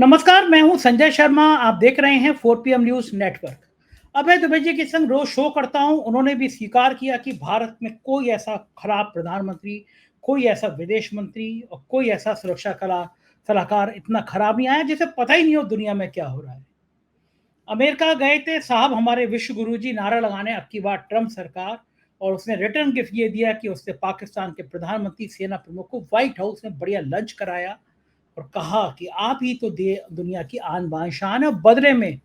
नमस्कार, मैं हूं संजय शर्मा। आप देख रहे हैं 4 PM न्यूज नेटवर्क। अभय दुबे जी के संग रोज शो करता हूं। उन्होंने भी स्वीकार किया कि भारत में कोई ऐसा खराब प्रधानमंत्री, कोई ऐसा विदेश मंत्री और कोई ऐसा सुरक्षा कला सलाहकार इतना खराब नहीं आया जिसे पता ही नहीं हो दुनिया में क्या हो रहा है। अमेरिका गए थे साहब हमारे विश्व गुरु जी नारा लगाने अब की बार ट्रंप सरकार, और उसने रिटर्न गिफ्ट ये दिया कि उसने पाकिस्तान के प्रधानमंत्री सेना प्रमुख को व्हाइट हाउस में बढ़िया लंच कराया और कहा कि आप ही तो दे दुनिया की आन बान शान है। बदले में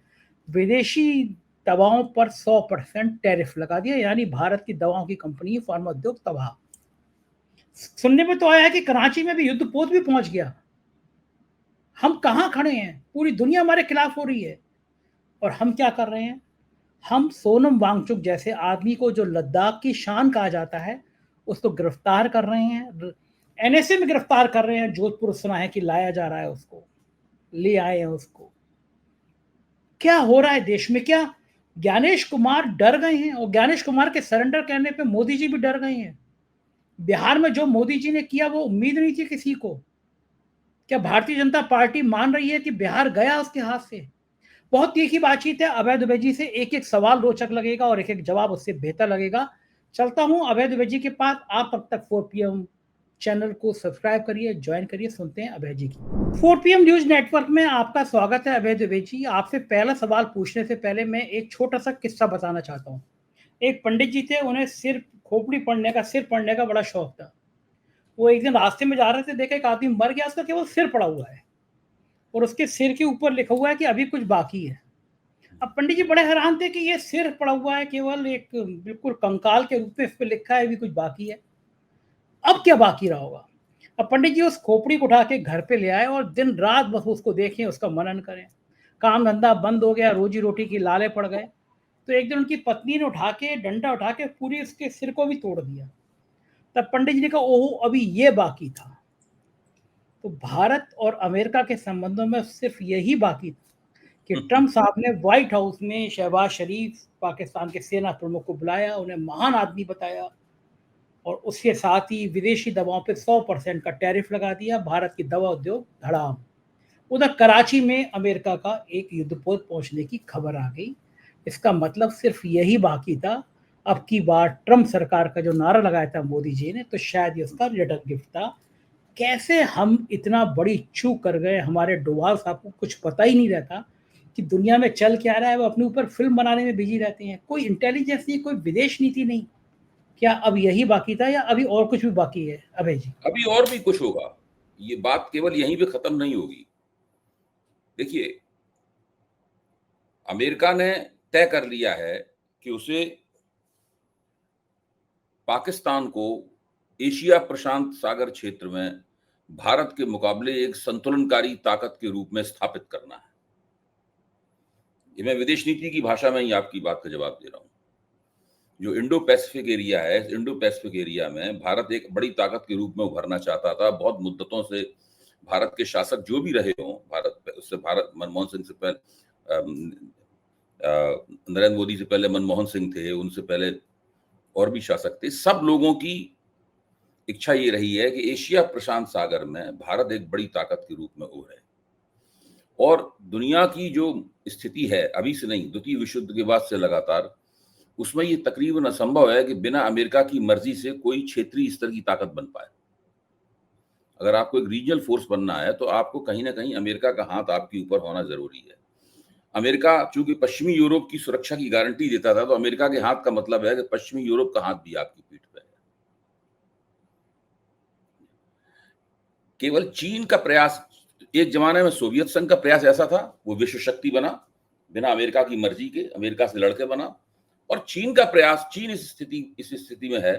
विदेशी दवाओं पर 100% टैरिफ लगा दिया, यानी भारत की दवाओं की कंपनी फार्मा उद्योग तबाह। सुनने में तो आया है कि कराची में भी युद्ध पोत भी पहुंच गया। हम कहां खड़े हैं? पूरी दुनिया हमारे खिलाफ हो रही है और हम क्या कर रहे हैं? हम सोनम वांगचुक जैसे आदमी को, जो लद्दाख की शान कहा जाता है, उसको गिरफ्तार कर रहे हैं। एनएसए में गिरफ्तार कर रहे हैं। जोधपुर सुना है कि लाया जा रहा है, उसको ले आए हैं उसको। क्या हो रहा है देश में? क्या ज्ञानेश कुमार डर गए हैं? और ज्ञानेश कुमार के सरेंडर कहने पे मोदी जी भी डर गए हैं। बिहार में जो मोदी जी ने किया वो उम्मीद नहीं थी किसी को। क्या भारतीय जनता पार्टी मान रही है कि बिहार गया उसके हाथ से? बहुत तीखी बातचीत है अभय दुबे जी से। एक एक सवाल रोचक लगेगा और एक एक जवाब उससे बेहतर लगेगा। चलता हूं अभय दुबे जी के पास। आप तब तक 4 PM चैनल को सब्सक्राइब करिए, ज्वाइन करिए। सुनते हैं अभय जी की। 4 PM न्यूज नेटवर्क में आपका स्वागत है अभय दुबे जी। आपसे पहला सवाल पूछने से पहले मैं एक छोटा सा किस्सा बताना चाहता हूँ। एक पंडित जी थे, उन्हें सिर खोपड़ी पढ़ने का, सिर पढ़ने का बड़ा शौक था। वो एक दिन रास्ते में जा रहे थे, देखा एक आदमी मर गया, उसका केवल सिर पड़ा हुआ है और उसके सिर के ऊपर लिखा हुआ है कि अभी कुछ बाकी है। अब पंडित जी बड़े हैरान थे कि ये सिर पड़ा हुआ है, केवल एक बिल्कुल कंकाल के रूप में इस पे लिखा है अभी कुछ बाकी है। अब क्या बाकी रहा होगा? अब पंडित जी उस खोपड़ी को उठा के घर पे ले आए और दिन रात बस उसको देखें, उसका मनन करें। काम धंधा बंद हो गया, रोजी रोटी की लाले पड़ गए। तो एक दिन उनकी पत्नी ने उठा के, डंडा उठा के पूरी उसके सिर को भी तोड़ दिया। तब पंडित जी ने कहा, ओहो, अभी ये बाकी था। तो भारत और अमेरिका के संबंधों में सिर्फ यही बाकी था कि ट्रंप साहब ने व्हाइट हाउस में शहबाज शरीफ, पाकिस्तान के सेना प्रमुख को बुलाया, उन्हें महान आदमी बताया और उसके साथ ही विदेशी दवाओं पे 100% का टैरिफ लगा दिया। भारत की दवा उद्योग धड़ाम। उधर कराची में अमेरिका का एक युद्धपोत पहुंचने की खबर आ गई। इसका मतलब सिर्फ यही बाकी था। अब की बार ट्रंप सरकार का जो नारा लगाया था मोदी जी ने, तो शायद ये उसका रिटर्न गिफ्ट था। कैसे हम इतना बड़ी चूक कर गए? हमारे डोभाल साहब को कुछ पता ही नहीं रहता कि दुनिया में चल क्या रहा है। वो अपने ऊपर फिल्म बनाने में बिजी रहते हैं। कोई इंटेलिजेंस नहीं, कोई विदेश नीति नहीं। क्या अब यही बाकी था या अभी और कुछ भी बाकी है अभय जी? अभी और भी कुछ होगा। ये बात केवल यहीं पे खत्म नहीं होगी। देखिए, अमेरिका ने तय कर लिया है कि उसे पाकिस्तान को एशिया प्रशांत सागर क्षेत्र में भारत के मुकाबले एक संतुलनकारी ताकत के रूप में स्थापित करना है। ये मैं विदेश नीति की भाषा में ही आपकी बात का जवाब दे रहा हूं। जो इंडो पैसिफिक एरिया है, इस इंडो पैसिफिक एरिया में भारत एक बड़ी ताकत के रूप में उभरना चाहता था। बहुत मुद्दतों से भारत के शासक जो भी रहे हों, भारत मनमोहन सिंह से पहले, नरेंद्र मोदी से पहले मनमोहन सिंह थे, उनसे पहले और भी शासक थे। सब लोगों की इच्छा ये रही है कि एशिया प्रशांत सागर में भारत एक बड़ी ताकत के रूप में उभरे। और दुनिया की जो स्थिति है, अभी से नहीं, द्वितीय विश्व युद्ध के बाद से लगातार, उसमें ये तकरीबन असंभव है कि बिना अमेरिका की मर्जी से कोई क्षेत्रीय स्तर की ताकत बन पाए। अगर आपको एक रीजनल फोर्स बनना है तो आपको कहीं ना कहीं अमेरिका का हाथ आपके ऊपर होना जरूरी है। अमेरिका चूंकि पश्चिमी यूरोप की सुरक्षा की गारंटी देता था, तो अमेरिका के हाथ का मतलब है कि पश्चिमी यूरोप का हाथ भी आपकी पीठ पे है। केवल चीन का प्रयास, एक जमाने में सोवियत संघ का प्रयास ऐसा था, वो विश्व शक्ति बना बिना अमेरिका की मर्जी के, अमेरिका से लड़के बना। और चीन का प्रयास, चीन इस स्थिति में है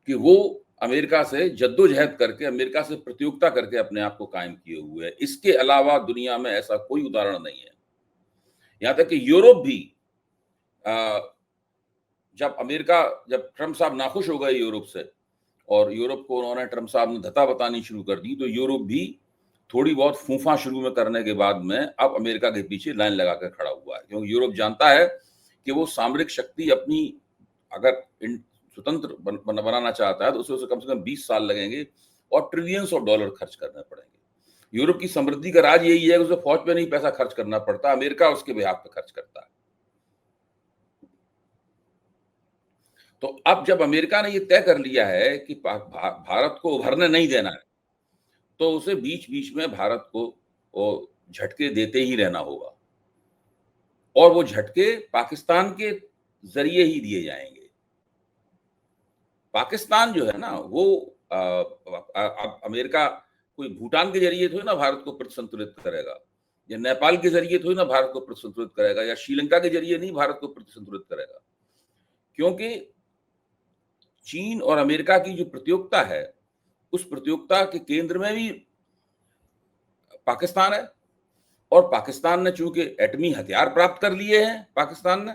कि वो अमेरिका से जद्दोजहद करके, अमेरिका से प्रतियोगिता करके अपने आप को कायम किए हुए है। इसके अलावा दुनिया में ऐसा कोई उदाहरण नहीं है। यहां तक कि यूरोप भी, जब ट्रंप साहब नाखुश हो गए यूरोप से और यूरोप को उन्होंने, ट्रंप साहब ने धता बतानी शुरू कर दी, तो यूरोप भी थोड़ी बहुत फूफा शुरू में करने के बाद में अब अमेरिका के पीछे लाइन लगाकर खड़ा हुआ है। क्योंकि यूरोप जानता है कि वो सामरिक शक्ति अपनी, अगर स्वतंत्र बनाना चाहता है तो उसे कम से कम 20 साल लगेंगे और ट्रिलियंस ऑफ डॉलर खर्च करने पड़ेंगे। यूरोप की समृद्धि का राज यही है कि उसे फौज पे नहीं पैसा खर्च करना पड़ता, अमेरिका उसके बिहाफ पे खर्च करता है। तो अब जब अमेरिका ने ये तय कर लिया है कि भारत को उभरने नहीं देना है, तो उसे बीच-बीच में भारत को वो झटके देते ही रहना होगा और वो झटके पाकिस्तान के ज़रिए ही दिए जाएँगे। पाकिस्तान जो है ना वो अब अमेरिका कोई भूटान के ज़रिए थोड़ी ना भारत को प्रतिसंतुलित करेगा या नेपाल के ज़रिए थोड़ी ना भारत को प्रतिसंतुलित करेगा या श्रीलंका के ज़रिए नहीं भारत को प्रतिसंतुलित करेगा। क्योंकि चीन और अमेरिका की जो प्रतियोगिता है, उस प्रतियोगिता के केंद्र में भी पाकिस्तान है और पाकिस्तान ने चूंकि एटमी हथियार प्राप्त कर लिए हैं, पाकिस्तान ने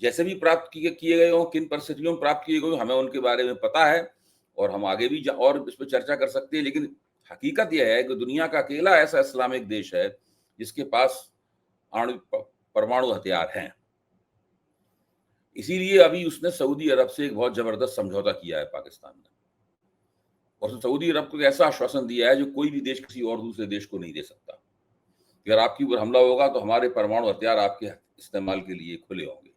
जैसे भी प्राप्त किए गए हों, किन परिस्थितियों में प्राप्त किए गए हों, हमें उनके बारे में पता है और हम आगे भी और इस पर चर्चा कर सकते हैं। लेकिन हकीकत यह है कि दुनिया का अकेला ऐसा इस्लामिक देश है जिसके पास परमाणु हथियार हैं। इसीलिए अभी उसने सऊदी अरब से एक बहुत जबरदस्त समझौता किया है पाकिस्तान ने और सऊदी अरब को ऐसा आश्वासन दिया है जो कोई भी देश किसी और दूसरे देश को नहीं दे सकता। अगर आपके ऊपर हमला होगा तो हमारे परमाणु हथियार आपके इस्तेमाल के लिए खुले होंगे।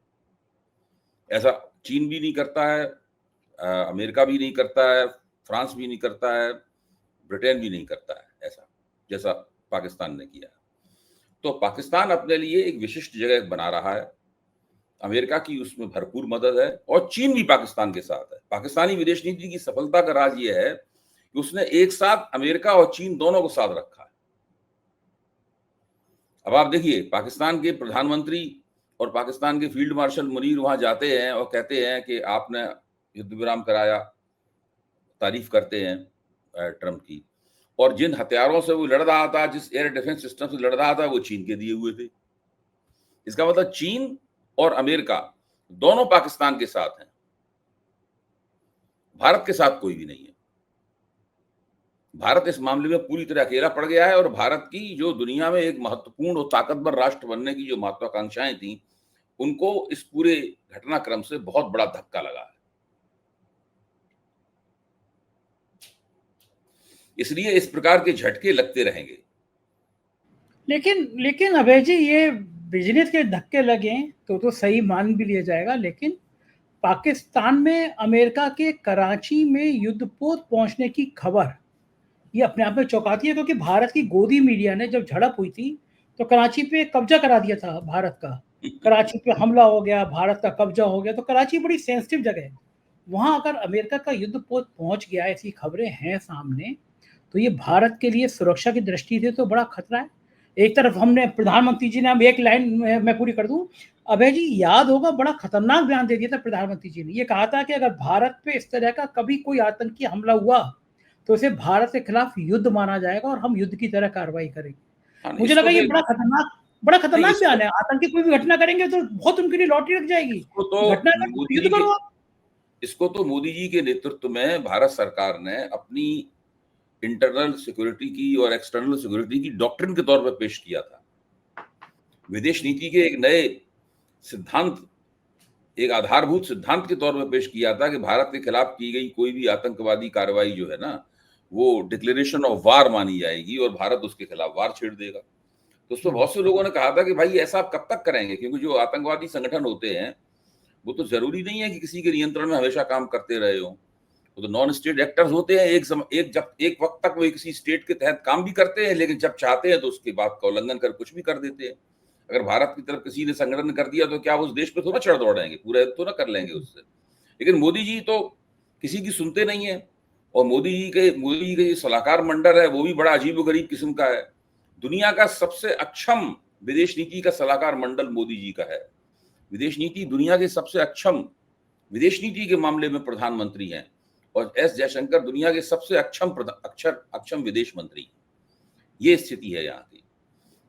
ऐसा चीन भी नहीं करता है, अमेरिका भी नहीं करता है, फ्रांस भी नहीं करता है, ब्रिटेन भी नहीं करता है ऐसा, जैसा पाकिस्तान ने किया। तो पाकिस्तान अपने लिए एक विशिष्ट जगह बना रहा है। अमेरिका की उसमें भरपूर मदद है और चीन भी पाकिस्तान के साथ है। पाकिस्तानी विदेश नीति की सफलता का राज ये है कि उसने एक साथ अमेरिका और चीन दोनों को साथ रखा है। अब आप देखिए, पाकिस्तान के प्रधानमंत्री और पाकिस्तान के फील्ड मार्शल मुनीर वहां जाते हैं और कहते हैं कि आपने युद्ध विराम कराया, तारीफ करते हैं ट्रंप की, और जिन हथियारों से वो लड़ रहा था, जिस एयर डिफेंस सिस्टम से लड़ रहा था, वो चीन के दिए हुए थे। इसका मतलब चीन और अमेरिका दोनों पाकिस्तान के साथ हैं, भारत के साथ कोई भी नहीं है। भारत इस मामले में पूरी तरह अकेला पड़ गया है और भारत की जो दुनिया में एक महत्वपूर्ण और ताकतवर राष्ट्र बनने की जो महत्वाकांक्षाएं थी, उनको इस पूरे घटनाक्रम से बहुत बड़ा धक्का लगा है। इसलिए इस प्रकार के झटके लगते रहेंगे। लेकिन लेकिन अभय जी, ये बिजनेस के धक्के लगे तो सही मान भी लिया जाएगा, लेकिन पाकिस्तान में अमेरिका के कराची में युद्धपोत पहुंचने की खबर ये अपने आप में चौंकाती है, क्योंकि भारत की गोदी मीडिया ने जब झड़प हुई थी तो कराची पे कब्जा करा दिया था भारत का। कराची पे हमला हो गया, भारत का कब्जा हो गया, तो कराची बड़ी सेंसिटिव जगह है। वहां अगर अमेरिका का युद्धपोत पहुंच गया, ऐसी खबरें हैं सामने, तो ये भारत के लिए सुरक्षा की दृष्टि से तो बड़ा खतरा है। एक तरफ हमने प्रधानमंत्री जी ने, हम एक लाइन मैं पूरी कर दूं, अभय जी याद होगा बड़ा खतरनाक बयान दे दिया था प्रधानमंत्री जी ने। ये कहा था कि अगर भारत पे इस तरह का कभी कोई आतंकी हमला हुआ तो इसे भारत के खिलाफ युद्ध माना जाएगा और हम युद्ध की तरह कार्रवाई करेंगे। मुझे लगा ये बड़ा नहीं, खतरनाक बयान है। आतंकी कोई भी घटना करेंगे तो बहुत उनके लिए लॉटरी लग जाएगी। घटना करो, युद्ध करो आप। इसको तो मोदी जी के नेतृत्व में भारत सरकार ने अपनी इंटरनल सिक्योरिटी की और एक्सटर्नल सिक्योरिटी की डॉक्ट्रिन के तौर पर पेश किया था। विदेश नीति के एक नए सिद्धांत, एक आधारभूत सिद्धांत के तौर पर पेश किया था कि भारत के खिलाफ की गई कोई भी आतंकवादी कार्रवाई जो है ना, वो डिक्लेरेशन ऑफ वार मानी जाएगी और भारत उसके खिलाफ वार छेड़ देगा। तो उसमें बहुत से लोगों ने कहा था कि भाई ऐसा आप कब तक करेंगे, क्योंकि जो आतंकवादी संगठन होते हैं वो तो जरूरी नहीं है कि किसी के नियंत्रण में हमेशा काम करते रहे हो। वो तो नॉन स्टेट एक्टर्स होते हैं। एक वक्त तक वो किसी स्टेट के तहत काम भी करते हैं, लेकिन जब चाहते हैं तो उसके बाद का उल्लंघन कर कुछ भी कर देते हैं। अगर भारत की तरफ किसी ने संगठन कर दिया तो क्या उस देश पे थोड़ा चढ़ दौड़ेंगे, पूरा तो ना कर लेंगे उससे। लेकिन मोदी जी तो किसी की सुनते नहीं है और मोदी जी के जो सलाहकार मंडल है वो भी बड़ा अजीबोगरीब किस्म का है। दुनिया का सबसे अक्षम विदेश नीति का सलाहकार मंडल मोदी जी का है। विदेश नीति दुनिया के सबसे अक्षम विदेश नीति के मामले में प्रधानमंत्री हैं और एस जयशंकर दुनिया के सबसे अक्षम विदेश मंत्री। ये स्थिति है यहाँ की।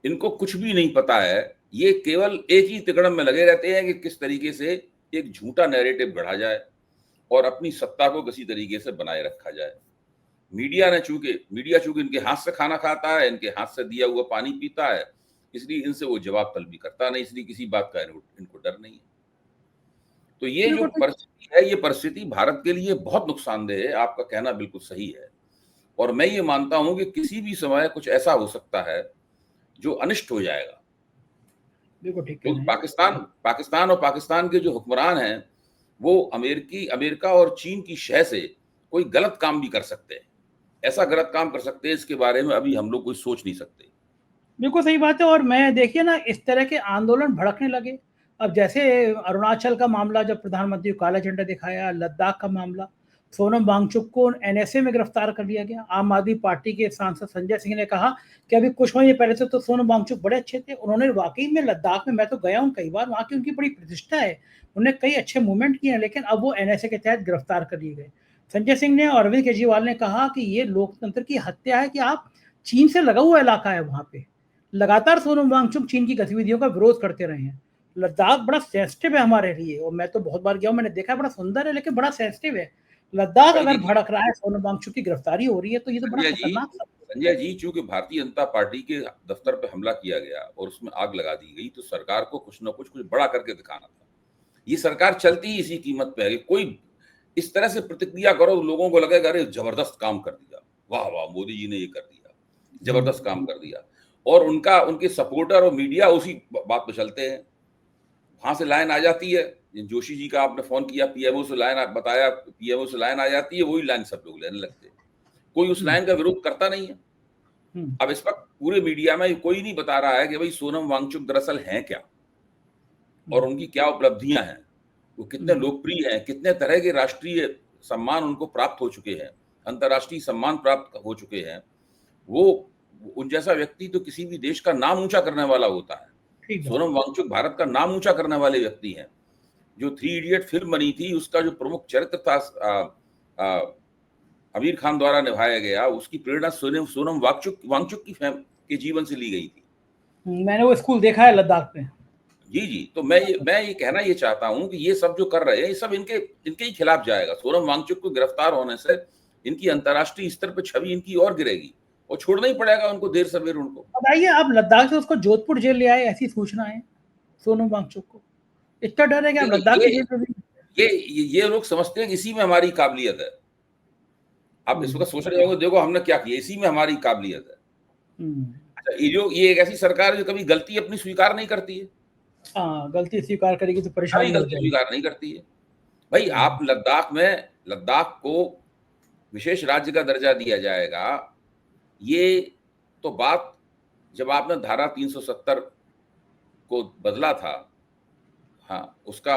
इनको कुछ भी नहीं पता है। ये केवल एक ही तिकड़म में लगे रहते हैं कि किस तरीके से एक झूठा नैरेटिव गढ़ा जाए और अपनी सत्ता को किसी तरीके से बनाए रखा जाए। मीडिया चूंकि इनके हाथ से खाना खाता है, इनके हाथ से दिया हुआ पानी पीता है, इसलिए इनसे वो जवाब तलबी करता नहीं, इसलिए किसी बात का इनको डर नहीं है। तो ये जो परिस्थिति है, ये परिस्थिति भारत के लिए बहुत नुकसानदेह है। आपका कहना बिल्कुल सही है। और मैं ये मानता हूं कि किसी भी समय कुछ ऐसा हो सकता है जो अनिष्ट हो जाएगा। बिल्कुल ठीक कह क्योंकि रहे हैं। पाकिस्तान और पाकिस्तान के जो हुक्मरान हैं, वो अमेरिका और चीन की शह से कोई गलत काम भी कर सकते हैं। ऐसा गलत काम कर सकते हैं, इसके बारे में अभी हम लोग कोई सोच नहीं सकते। बिल्कुल सही बात है। और मैं देखिए ना, इस तरह के आंदोलन भड़कने लगे। अब जैसे अरुणाचल का मामला, जब प्रधानमंत्री को काला झंडा दिखाया, लद्दाख का मामला, सोनम वांगचुक को एनएसए में गिरफ्तार कर लिया गया। आम आदमी पार्टी के सांसद संजय सिंह ने कहा कि अभी कुछ महीने पहले से तो सोनम वांगचुक बड़े अच्छे थे, उन्होंने वाकई में लद्दाख में, मैं तो गया हूँ कई बार, वहाँ की उनकी बड़ी प्रतिष्ठा है, उन्होंने कई अच्छे मूवमेंट किए हैं, लेकिन अब वो एनएसए के तहत गिरफ्तार कर लिए गए। संजय सिंह ने और अरविंद केजरीवाल ने कहा कि ये लोकतंत्र की हत्या है कि आप, चीन से लगा हुआ इलाका है वहाँ पे, लगातार सोनम वांगचुक चीन की गतिविधियों का विरोध करते रहे हैं। लद्दाख बड़ा सेंसिटिव है हमारे लिए, और मैं तो बहुत बार गया हूँ, मैंने देखा है, बड़ा सुंदर है लेकिन बड़ा सेंसिटिव है। लद्दाख भाई अगर देखिए भड़क रहा है, सोनम वांगचुक की गिरफ्तारी हो रही है, तो ये तो बड़ा खतरनाक सब। संजय जी, चूंकि भारतीय जनता पार्टी के दफ्तर पे हमला किया गया और उसमें आग लगा दी गई, तो सरकार को कुछ ना कुछ बड़ा करके दिखाना था। ये सरकार चलती ही इसी कीमत पे है कि कोई इस तरह से प्रतिक्रिया करो, लोगों को लगेगा अरे जबरदस्त काम कर दिया, वाह वाह मोदी जी ने ये कर दिया, जबरदस्त काम कर दिया। और उनके सपोर्टर और मीडिया उसी बात पे चलते हैं। वहां से लाइन आ जाती है, जोशी जी का आपने फोन किया, पीएमओ से लाइन बताया, पीएमओ से लाइन आ जाती है, वही लाइन सब लोग लेने लगते हैं। कोई उस लाइन का विरोध करता नहीं है। अब इस वक्त पूरे मीडिया में कोई नहीं बता रहा है कि भाई सोनम वांगचुक दरअसल हैं क्या, और उनकी क्या उपलब्धियां हैं, वो कितने लोकप्रिय हैं, कितने तरह के राष्ट्रीय सम्मान उनको प्राप्त हो चुके हैं, अंतर्राष्ट्रीय सम्मान प्राप्त हो चुके हैं। वो उन जैसा व्यक्ति तो किसी भी देश का नाम ऊंचा करने वाला होता है। सोनम वांगचुक भारत का नाम ऊंचा करने वाले व्यक्ति हैं। जो 3 इडियट फिल्म बनी थी, उसका जो प्रमुख चरित्र था आमिर खान द्वारा निभाया गया, उसकी प्रेरणा सोनम वांगचुक के जीवन से ली गई थी। मैंने वो स्कूल देखा है लद्दाख में। जी तो मैं ये कहना ये चाहता हूं कि ये सब जो कर रहे हैं, ये सब इनके ही खिलाफ जाएगा। सोनम वांगचुक को गिरफ्तार होने से इनकी अंतर्राष्ट्रीय स्तर पर छवि इनकी और गिरेगी, और छोड़ना ही पड़ेगा उनको देर सवेर उनको। बताइए, आप लद्दाख से उसको जोधपुर जेल ले आए, ऐसी सूचना है सोनम वांगचुक को। इतना डर है कि आप लद्दाख की जेल में भी। ये लोग समझते हैं कि इसी में हमारी काबिलियत है। आप इस वक्त सोच रहे होंगे देखो हमने क्या किया, इसी में हमारी काबिलियत है। अच्छा, ये एक ऐसी सरकार जो कभी गलती अपनी स्वीकार नहीं करती है। हाँ, गलती स्वीकार करेगी तो कभी परेशानी हो गलती जाएगी। स्वीकार नहीं करती है। भाई आप लद्दाख को विशेष राज्य का दर्जा दिया जाएगा, ये तो बात जब आपने धारा 370 को बदला था, हाँ, उसका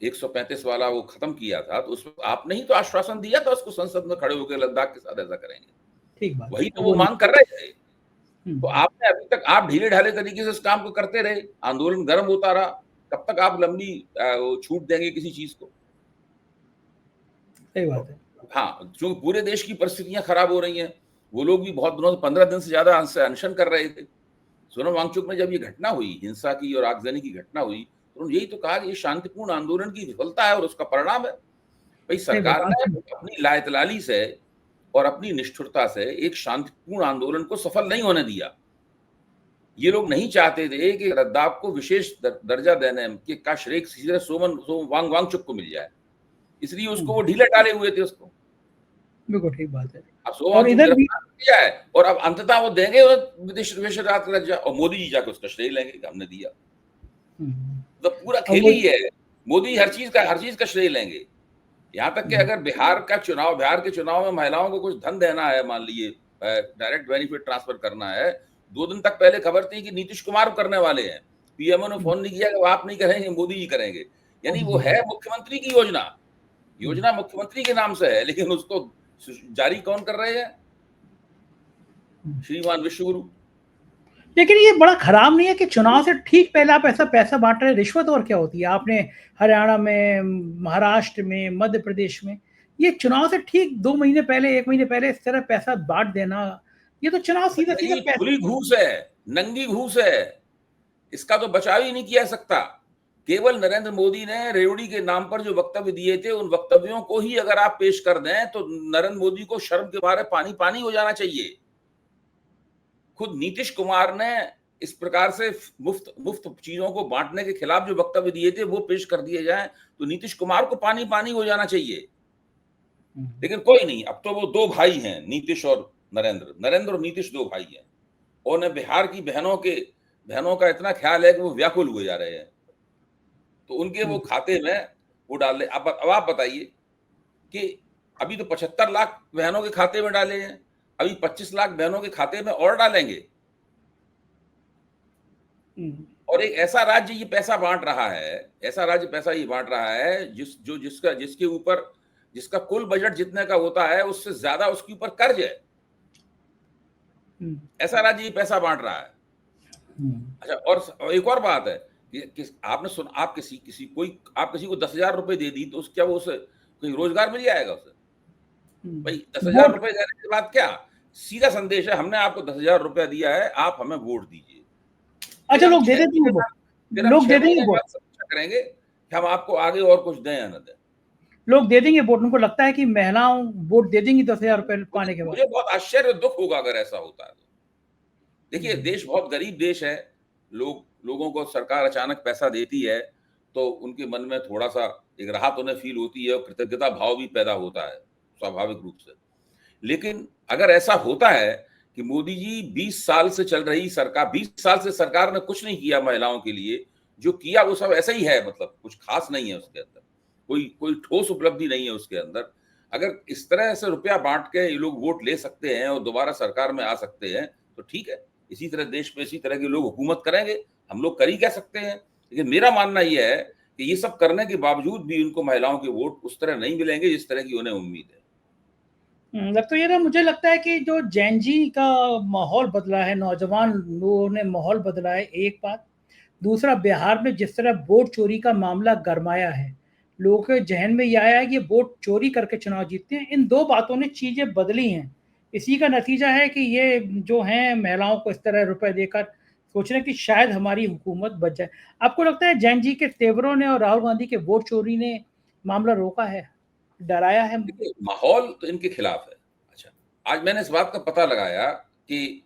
135 वाला वो खत्म किया था, तो उसमें आपने ही तो आश्वासन दिया था उसको, संसद में खड़े होकर लद्दाख के साथ ऐसा करेंगे। ठीक बात, वही तो वो मांग कर रहे थे। तो आपने अभी तक आप ढीले ढाले तरीके से इस काम को करते रहे, आंदोलन गर्म होता रहा। कब तक आप लंबी छूट देंगे किसी चीज को? सही बात है। हाँ, जो पूरे देश की परिस्थितियां खराब हो रही हैं, वो लोग भी बहुत दिनों से 15 दिन से ज्यादा अनशन कर रहे थे। सोनम वांगचुक में जब ये घटना हुई, हिंसा की और आगजनी की घटना हुई, तो उन्होंने यही तो कहा कि ये शांतिपूर्ण आंदोलन की विफलता है और उसका परिणाम है। भाई सरकार ने अपनी लायतलाली से और अपनी निष्ठुरता से एक शांतिपूर्ण आंदोलन को सफल नहीं होने दिया। ये लोग नहीं चाहते थे कि लद्दाख को विशेष दर्जा देने के का श्रेय सीधे वांगचुक को मिल जाए, इसलिए उसको वो ढीले डाले हुए थे उसको। बिल्कुल ठीक बात है। अब और इधर भी किया है, और अब अंततः वो देंगे विदेश रात दर्जा, और मोदी जी जाकर उसका श्रेय लेंगे कि हमने दिया। तो पूरा खेल ही है, मोदी हर चीज का श्रेय लेंगे। यहाँ तक कि अगर बिहार के चुनाव में महिलाओं को कुछ धन देना है, मान लीजिए डायरेक्ट बेनिफिट ट्रांसफर करना है, 2 दिन तक पहले खबर थी कि नीतीश कुमार करने वाले हैं। पीएमओ ने फोन नहीं किया कि आप नहीं करेंगे, मोदी जी करेंगे। यानी वो है मुख्यमंत्री की योजना मुख्यमंत्री के नाम से है, लेकिन उसको जारी कौन कर रहे हैं? श्रीमान विश्वगुरु। लेकिन ये बड़ा खराब नहीं है कि चुनाव से ठीक पहले आप ऐसा पैसा बांट रहे? रिश्वत और क्या होती है? आपने हरियाणा में, महाराष्ट्र में, मध्य प्रदेश में, ये चुनाव से ठीक 2 महीने पहले, 1 महीने पहले इस तरह पैसा बांट देना, ये तो चुनाव सीधा सीधा खुली घूस है, नंगी घूस है। इसका तो बचाव ही नहीं किया सकता। केवल नरेंद्र मोदी ने रेवड़ी के नाम पर जो वक्तव्य दिए थे, उन वक्तव्यों को ही अगर आप पेश कर दें तो नरेंद्र मोदी को शर्म के मारे पानी पानी हो जाना चाहिए। खुद नीतीश कुमार ने इस प्रकार से मुफ्त चीजों को बांटने के खिलाफ जो वक्तव्य दिए थे, वो पेश कर दिए जाएं तो नीतीश कुमार को पानी पानी हो जाना चाहिए। लेकिन कोई नहीं, अब तो वो दो भाई हैं, नीतीश और नरेंद्र। नरेंद्र और नीतीश दो भाई हैं, और उन्हें बिहार की बहनों का इतना ख्याल है कि वो व्याकुल हुए जा रहे हैं, तो उनके वो खाते में वो डाल रहे। अब आप बताइए कि अभी तो 75 लाख बहनों के खाते में डाले हैं, अभी 25 लाख बहनों के खाते में और डालेंगे, और एक ऐसा राज्य ये पैसा बांट रहा है, ऐसा राज्य पैसा ये बांट रहा है जिसके ऊपर, जिसका कुल बजट जितने का होता है उससे ज्यादा उसके ऊपर कर्ज है। ऐसा राज्य ये पैसा बांट रहा है। अच्छा, और एक और बात है कि आपने सुन, आप किसी को 10,000 रुपए दे दी, तो उस क्या वो उसे कोई रोजगार मिल जाएगा उसे? भाई 10,000 रुपए देने के बाद क्या सीधा संदेश है, हमने आपको 10,000 रुपया दिया है, आप हमें वोट दीजिए। अच्छा, लोग दे देंगे वोट, फिर हम लोग दे 6 देंगे महीने वोट, बाद समीक्षा करेंगे कि हम आपको आगे और कुछ दें या न दें। लोग दे देंगे वोट। उनको लगता है कि महिलाओं वोट दे देंगी 10,000 रुपए पाने के बाद। मुझे बहुत आश्चर्य दुख होगा अगर ऐसा होता है। देखिए, देश बहुत गरीब देश है, लोगों को सरकार अचानक पैसा देती है तो उनके मन में थोड़ा सा एक राहत उन्हें फील होती है, और कृतज्ञता भाव भी पैदा होता है स्वाभाविक रूप से। लेकिन अगर ऐसा होता है कि मोदी जी 20 साल से चल रही सरकार, 20 साल से सरकार ने कुछ नहीं किया महिलाओं के लिए, जो किया वो सब ऐसा ही है, मतलब कुछ खास नहीं है उसके अंदर, कोई कोई ठोस उपलब्धि नहीं है उसके अंदर। अगर इस तरह से रुपया बांट के ये लोग वोट ले सकते हैं और दोबारा सरकार में आ सकते हैं तो ठीक है, इसी तरह देश में इसी तरह के लोग हुकूमत करेंगे, हम लोग कर ही कह सकते हैं। लेकिन मेरा मानना यह है कि ये सब करने के बावजूद भी उनको महिलाओं के वोट उस तरह नहीं मिलेंगे जिस तरह की उन्हें उम्मीद है। तो ये ना, मुझे लगता है कि जो जैन जी का माहौल बदला है, नौजवान लोगों ने माहौल बदला है, एक बात। दूसरा, बिहार में जिस तरह वोट चोरी का मामला गरमाया है, लोगों के जहन में यह आया है कि वोट चोरी करके चुनाव जीतते हैं। इन दो बातों ने चीजें बदली हैं। इसी का नतीजा है कि ये जो हैं महिलाओं को इस तरह रुपए देकर सोच रहे हैं कि शायद हमारी हुकूमत बच जाए। आपको लगता है जैन जी के तेवरों ने और राहुल गांधी के वोट चोरी ने मामला रोका है, डराया है? देखिए, माहौल तो इनके खिलाफ है। अच्छा, आज मैंने इस बात का पता लगाया कि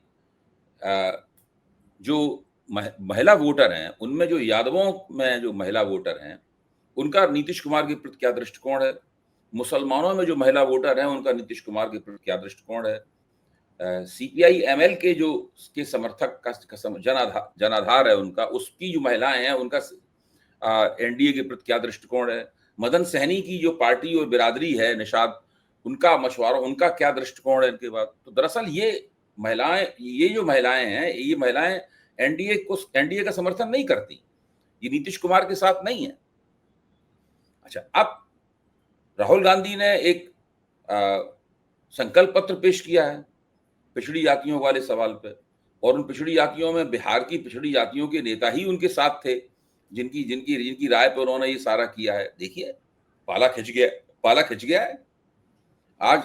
जो महिला वोटर हैं उनमें जो यादवों में जो महिला वोटर हैं उनका नीतीश कुमार के प्रति क्या दृष्टिकोण है, मुसलमानों में जो महिला वोटर हैं उनका नीतीश कुमार के प्रति क्या दृष्टिकोण है, सीपीआई एमएल के जो के समर्थक का जनाधार है उनका, उसकी जो महिलाएं हैं उनका एनडीए के प्रति क्या दृष्टिकोण है, मदन सहनी की जो पार्टी और बिरादरी है निषाद, उनका मशवरा, उनका क्या दृष्टिकोण है इनके बाद। तो दरअसल ये जो महिलाएं हैं, ये महिलाएं एनडीए का समर्थन नहीं करती, ये नीतीश कुमार के साथ नहीं है। अच्छा, अब राहुल गांधी ने एक संकल्प पत्र पेश किया है पिछड़ी जातियों वाले सवाल पे, और उन पिछड़ी जातियों में बिहार की पिछड़ी जातियों के नेता ही उनके साथ थे, जिनकी जिनकी जिनकी राय पर उन्होंने ये सारा किया है। देखिए, पाला खिंच गया है। आज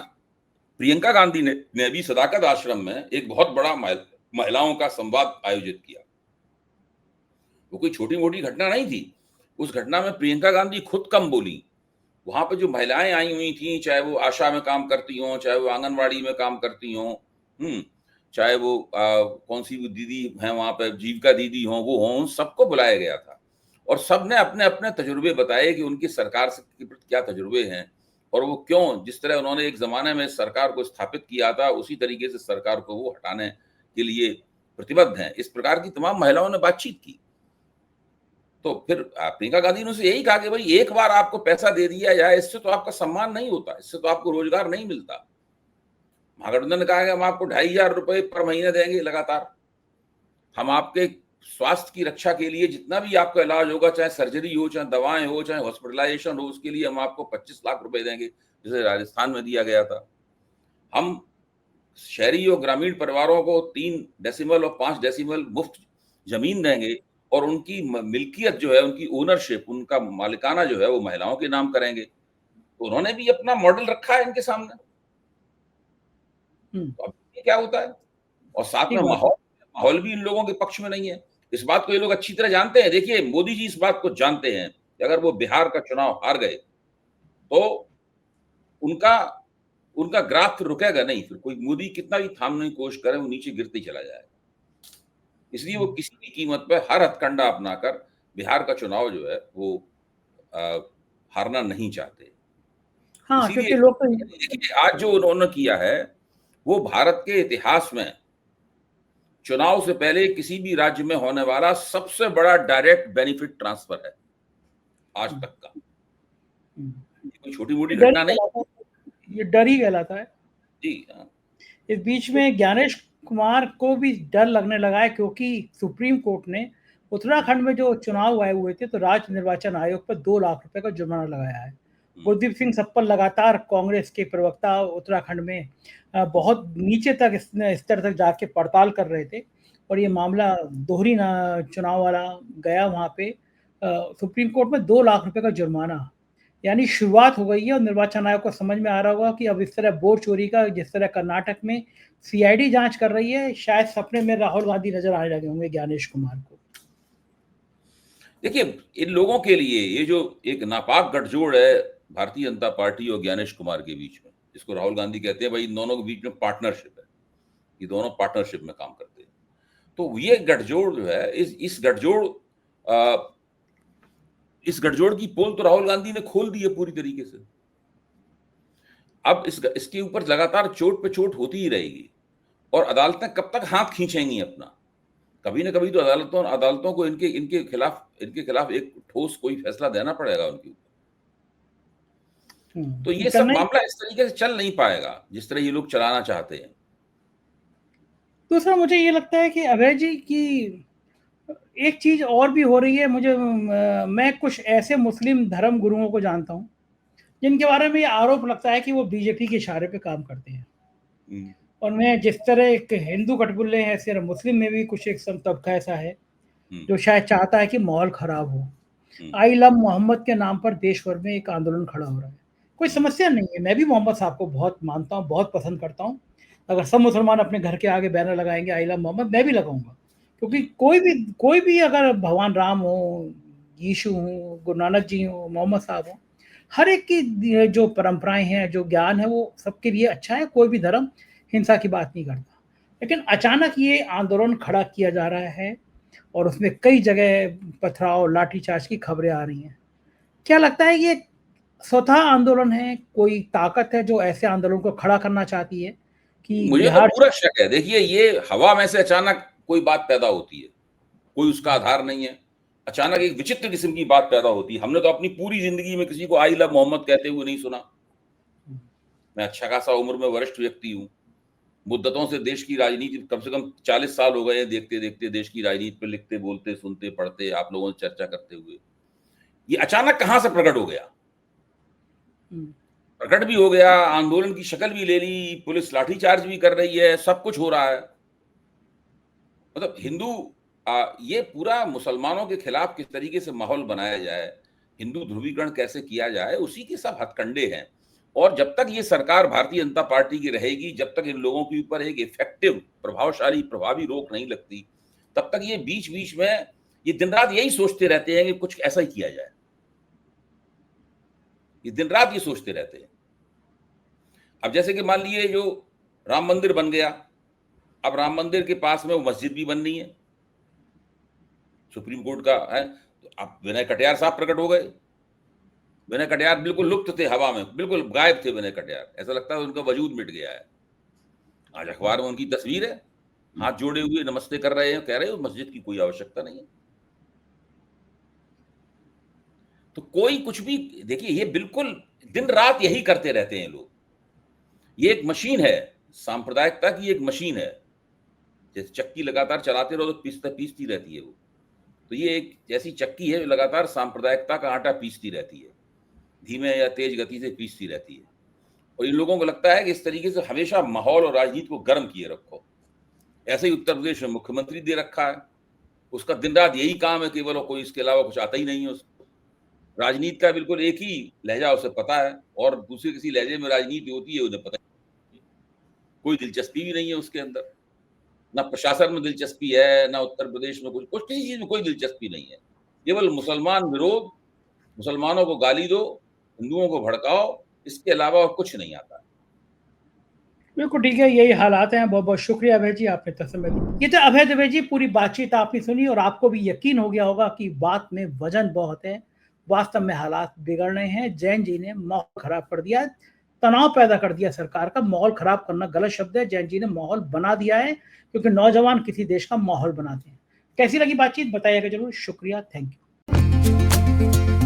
प्रियंका गांधी ने भी सदाकत आश्रम में एक बहुत बड़ा महिलाओं का संवाद आयोजित किया। वो कोई छोटी मोटी घटना नहीं थी। उस घटना में प्रियंका गांधी खुद कम बोली। वहां पर जो महिलाएं आई हुई थी, चाहे वो आशा में काम करती हों, चाहे वो आंगनवाड़ी में काम करती हों, चाहे वो कौन सी दीदी हैं वहां पर, जीविका दीदी हों, वो हों, सबको बुलाया गया था, और सब ने अपने अपने तजुर्बे बताए कि उनकी सरकार के प्रति क्या तजुर्बे हैं, और वो क्यों, जिस तरह उन्होंने एक जमाने में सरकार को स्थापित किया था उसी तरीके से सरकार को वो हटाने के लिए प्रतिबद्ध हैं। इस प्रकार की तमाम महिलाओं ने बातचीत की। तो फिर प्रियंका गांधी ने उसे यही कहा कि भाई, एक बार आपको पैसा दे दिया जाए, इससे तो आपका सम्मान नहीं होता, इससे तो आपको रोजगार नहीं मिलता। महागठबंधन ने कहा कि हम आपको 2,500 रुपए पर महीने देंगे लगातार, हम आपके स्वास्थ्य की रक्षा के लिए जितना भी आपका इलाज होगा, चाहे सर्जरी हो, चाहे दवाएं हो, चाहे हॉस्पिटलाइजेशन हो, उसके लिए हम आपको 25 लाख रुपए देंगे, जैसे राजस्थान में दिया गया था। हम शहरी और ग्रामीण परिवारों को 3 डेसिमल और 5 डेसिमल मुफ्त जमीन देंगे, और उनकी मिल्कियत जो है, उनकी ओनरशिप, उनका मालिकाना जो है वो महिलाओं के नाम करेंगे। तो उन्होंने भी अपना मॉडल रखा है इनके सामने। तो अब ये क्या होता है, और साथ में ठीक बात है। माहौल भी इन लोगों के पक्ष में नहीं है। इस बात को ये लोग अच्छी तरह जानते हैं। देखिए, मोदी जी इस बात को जानते हैं कि अगर वो बिहार का चुनाव हार गए तो उनका उनका ग्राफ फिर रुकेगा नहीं, फिर कोई मोदी कितना भी थामने की कोशिश करे वो नीचे गिरते ही चला जाएगा। इसलिए वो किसी भी कीमत पर हर हथकंडा अपनाकर बिहार का चुनाव जो है वो हारना नहीं चाहते। हाँ, इसीलिए क्योंकि लोग तो देखिए आज जो उन्होंने किया है वो भारत के इतिहास में चुनाव से पहले किसी भी राज्य में होने वाला सबसे बड़ा डायरेक्ट बेनिफिट ट्रांसफर है आज तक का। ये कोई छोटी मोटी डर ही घटना नहीं। कहलाता है, ये डर ही कहलाता है। जी हाँ। इस बीच में ज्ञानेश कुमार को भी डर लगने लगा है, क्योंकि सुप्रीम कोर्ट ने उत्तराखंड में जो चुनाव आए हुए थे तो राज्य निर्वाचन आयोग पर 2 लाख रुपए का जुर्माना लगाया है। गुरदीप सिंह सप्पल लगातार कांग्रेस के प्रवक्ता उत्तराखंड में बहुत नीचे तक स्तर तक जाके पड़ताल कर रहे थे, और ये मामला दोहरी चुनाव वाला गया वहां पे सुप्रीम कोर्ट में 2 लाख रुपए का जुर्माना। यानी शुरुआत हो गई है, और निर्वाचन आयोग को समझ में आ रहा होगा कि अब इस तरह वोट चोरी का, जिस तरह कर्नाटक में सीआईडी जांच कर रही है, शायद सपने में राहुल गांधी नजर आने लगे होंगे ज्ञानेश कुमार को। देखिए इन लोगों के लिए ये जो एक नापाक गठजोड़ है भारतीय जनता पार्टी और ज्ञानेश कुमार के बीच में, जिसको राहुल गांधी कहते हैं भाई इन दोनों के बीच में पार्टनरशिप है, ये दोनों पार्टनरशिप में काम करते हैं, तो ये गठजोड़ जो है इस गठजोड़ की पोल तो राहुल गांधी ने खोल दी है पूरी तरीके से। अब इसके ऊपर लगातार चोट पे चोट होती ही रहेगी, और अदालतें कब तक हाथ खींचेंगी अपना। कभी ना कभी तो अदालतों को इनके खिलाफ एक ठोस कोई फैसला देना पड़ेगा उनके ऊपर। तो ये सब मामला इस तरीके से चल नहीं पाएगा जिस तरह ये लोग चलाना चाहते हैं। दूसरा मुझे ये लगता है कि अभय जी की एक चीज और भी हो रही है। मैं कुछ ऐसे मुस्लिम धर्म गुरुओं को जानता हूँ जिनके बारे में ये आरोप लगता है कि वो बीजेपी के इशारे पे काम करते हैं, और मैं जिस तरह एक हिंदू कटबुल्ले हैं, ऐसे मुस्लिम में भी कुछ एक तबका ऐसा है जो शायद चाहता है कि माहौल खराब हो। आई लव मोहम्मद के नाम पर देश भर में एक आंदोलन खड़ा हो रहा है। कोई समस्या नहीं है, मैं भी मोहम्मद साहब को बहुत मानता हूँ, बहुत पसंद करता हूँ। अगर सब मुसलमान अपने घर के आगे बैनर लगाएंगे आई लव मोहम्मद, मैं भी लगाऊंगा, क्योंकि कोई भी अगर भगवान राम हो, यीशु हो, गुरु नानक जी हो, मोहम्मद साहब हो, हर एक की जो परंपराएं हैं, जो ज्ञान है, वो सबके लिए अच्छा है। कोई भी धर्म हिंसा की बात नहीं करता, लेकिन अचानक ये आंदोलन खड़ा किया जा रहा है और उसमें कई जगह पथराव, लाठीचार्ज की खबरें आ रही हैं। क्या लगता है ये स्वतः आंदोलन है, कोई ताकत है जो ऐसे आंदोलन को खड़ा करना चाहती है कि मुझे तो बिहार पूरा शक है। देखिए ये हवा में से अचानक कोई बात पैदा होती है, कोई उसका आधार नहीं है, अचानक एक विचित्र किस्म की बात पैदा होती है। हमने तो अपनी पूरी जिंदगी में किसी को आई लव मोहम्मद कहते हुए नहीं सुना। मैं अच्छा खासा उम्र में वरिष्ठ व्यक्ति हूँ, मुद्दतों से देश की राजनीति कम से कम 40 साल हो गए हैं देखते देखते, देश की राजनीति पर लिखते, बोलते, सुनते, पढ़ते, आप लोगों से चर्चा करते हुए। ये अचानक कहां से प्रकट हो गया? प्रकट भी हो गया, आंदोलन की शक्ल भी ले ली, पुलिस लाठीचार्ज भी कर रही है, सब कुछ हो रहा है। मतलब ये पूरा मुसलमानों के खिलाफ किस तरीके से माहौल बनाया जाए, हिंदू ध्रुवीकरण कैसे किया जाए, उसी के सब हथकंडे हैं। और जब तक ये सरकार भारतीय जनता पार्टी की रहेगी, जब तक इन लोगों के ऊपर एक इफेक्टिव, प्रभावशाली, प्रभावी रोक नहीं लगती, तब तक ये बीच बीच में ये दिन रात यही सोचते रहते हैं कि कुछ ऐसा ही किया जाए। ये दिन रात ये सोचते रहते हैं। अब जैसे कि मान लीजिए जो राम मंदिर बन गया, अब राम मंदिर के पास में वो मस्जिद भी बननी है, सुप्रीम कोर्ट का है, तो अब विनय कटियार साहब प्रकट हो गए। विनय कटियार बिल्कुल लुप्त थे हवा में, बिल्कुल गायब थे विनय कटियार, ऐसा लगता है उनका वजूद मिट गया है। आज अखबार में उनकी तस्वीर है, हाथ जोड़े हुए नमस्ते कर रहे हैं, कह रहे हैं मस्जिद की कोई आवश्यकता नहीं है। तो कोई कुछ भी, देखिए ये बिल्कुल दिन रात यही करते रहते हैं लोग। ये एक मशीन है, सांप्रदायिकता की एक मशीन है, जैसे चक्की लगातार चलाते रहो तो पीसती रहती है वो। तो ये एक ऐसी चक्की है जो लगातार सांप्रदायिकता का आटा पीसती रहती है, धीमे या तेज गति से पीसती रहती है। और इन लोगों को लगता है कि इस तरीके से हमेशा माहौल और राजनीति को गर्म किए रखो। ऐसे ही उत्तर प्रदेश में मुख्यमंत्री दे रखा है, उसका दिन रात यही काम है, केवल कोई इसके अलावा कुछ आता ही नहीं है उसको। राजनीति का बिल्कुल एक ही लहजा उसे पता है, और दूसरे किसी लहजे में राजनीति होती है उन्हें पता नहीं। कोई दिलचस्पी भी नहीं है उसके अंदर, ना प्रशासन में दिलचस्पी है, ना उत्तर प्रदेश में कुछ किसी चीज में कोई दिलचस्पी नहीं है। केवल मुसलमान विरोध, मुसलमानों को गाली दो, हिंदुओं को भड़काओ, इसके अलावा और कुछ नहीं आता। बिल्कुल ठीक है, यही हालात हैं। बहुत बहुत शुक्रिया अभय जी, आपने तसल्ली दी। ये तो अभय दुबे जी, पूरी बातचीत आपने सुनी और आपको भी यकीन हो गया होगा कि बात में वजन बहुत है वास्तव में हालात बिगड़ रहे हैं। जैन जी ने माहौल खराब कर दिया, तनाव पैदा कर दिया सरकार का। माहौल खराब करना गलत शब्द है, जैन जी ने माहौल बना दिया है, क्योंकि नौजवान किसी देश का माहौल बनाते हैं। कैसी लगी बातचीत बताइएगा जरूर। शुक्रिया, थैंक यू।